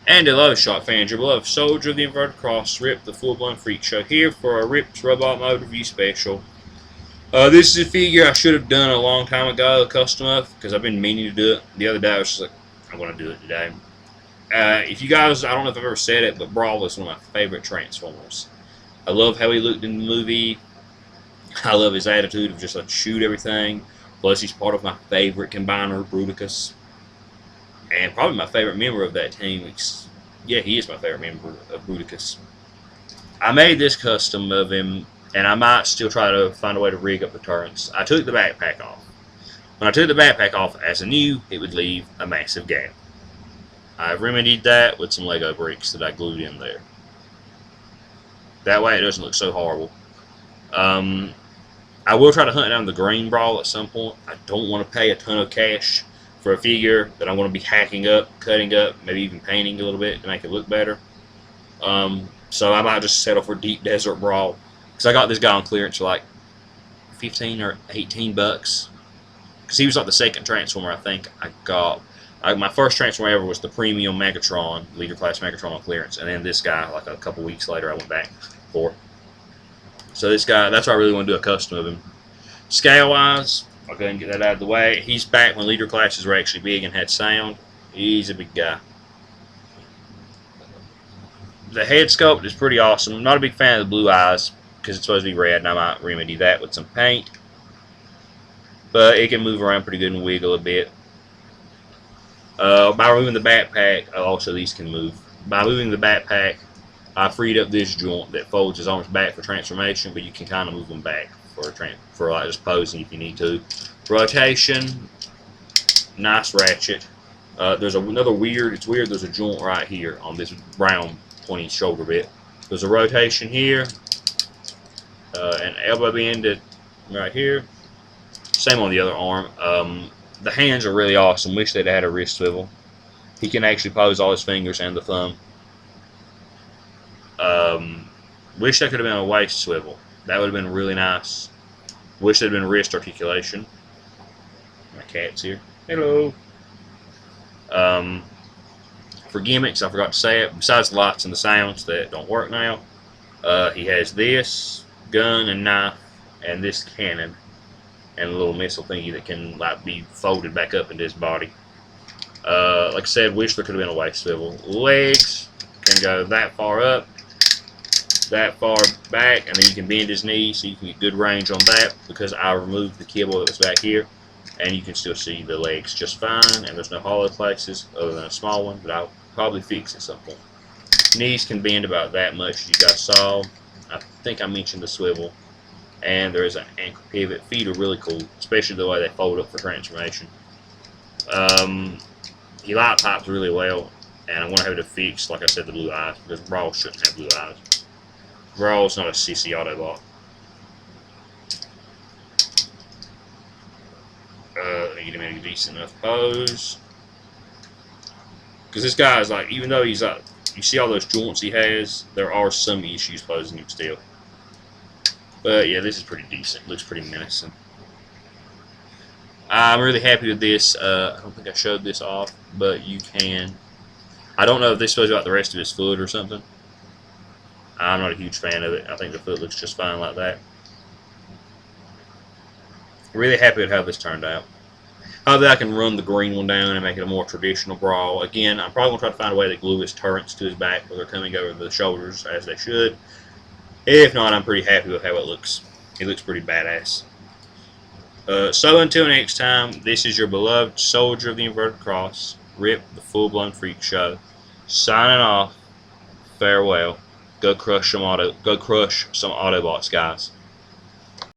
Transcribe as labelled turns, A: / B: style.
A: And hello, shot fans, your beloved soldier of the inverted cross, Rip, the full-blown freak show, here for a Rip's Robot Mode review special. This is a figure I should have done a long time ago, a custom of, because I've been meaning to do it. The other day I was just like, I'm going to do it today. If you guys, I don't know if I've ever said it, but Brawl is one of my favorite Transformers. I love how he looked in the movie. I love his attitude of just like shoot everything. Plus, he's part of my favorite combiner, Bruticus. And probably my favorite member of that team. Yeah, he is my favorite member of Bruticus. I made this custom of him, and I might still try to find a way to rig up the turrets. I took the backpack off. When I took the backpack off, as I knew, it would leave a massive gap. I remedied that with some Lego bricks that I glued in there. That way it doesn't look so horrible. I will try to hunt down the green Brawl at some point. I don't want to pay a ton of cash for a figure that I'm going to be hacking up, cutting up, maybe even painting a little bit to make it look better. So I might just settle for Deep Desert Brawl, because I got this guy on clearance for like 15 or 18 bucks. Because he was like the second Transformer I think I got. My first Transformer ever was the premium Megatron, leader class Megatron on clearance, and then this guy, like a couple weeks later, I went back for. So this guy, that's why I really want to do a custom of him. Scale-wise, I'll go ahead and get that out of the way. He's back when leader classes were actually big and had sound. He's a big guy. The head sculpt is pretty awesome. I'm not a big fan of the blue eyes because it's supposed to be red, and I might remedy that with some paint. But it can move around pretty good and wiggle a bit. By removing the backpack, also these can move. By moving the backpack, I freed up this joint that folds his arms back for transformation, but you can kind of move them back for like just posing if you need to. Rotation, nice ratchet. There's another weird. It's weird. There's a joint right here on this brown pointy shoulder bit. There's a rotation here, an elbow bend right here. Same on the other arm. The hands are really awesome. Wish they'd had a wrist swivel. He can actually pose all his fingers and the thumb. Wish that could have been a waist swivel. That would have been really nice. Wish there'd been wrist articulation. My cat's here. Hello. For gimmicks, I forgot to say it. Besides the lights and the sounds that don't work now, he has this gun and knife, and this cannon, and a little missile thingy that can like be folded back up into his body. Like I said, wish there could have been a waist swivel. Legs can go that far up, that far back, and then you can bend his knees so you can get good range on that, because I removed the kibble that was back here, and you can still see the legs just fine, and there's no hollow places other than a small one, but I'll probably fix at some point. Knees can bend about that much, as you guys saw. I think I mentioned the swivel, and there is an ankle pivot. Feet are really cool, especially the way they fold up for transformation. He light pipes really well, and I'm going to have to fix, like I said, the blue eyes, because Brawl shouldn't have blue eyes. Brawl's not a CC Autobot. Get him in a decent enough pose. Because this guy is like, even though he's like, you see all those joints he has, there are some issues posing him still. But yeah, this is pretty decent. Looks pretty menacing. I'm really happy with this. I don't think I showed this off, but you can. I don't know if this shows about the rest of his foot or something. I'm not a huge fan of it. I think the foot looks just fine like that. Really happy with how this turned out. Hopefully I can run the green one down and make it a more traditional Brawl. Again, I'm probably going to try to find a way to glue his turrets to his back where they're coming over the shoulders as they should. If not, I'm pretty happy with how it looks. It looks pretty badass. So until next time, this is your beloved soldier of the inverted cross, Rip, the full-blown freak show, signing off. Farewell. Go crush some Autobots, guys.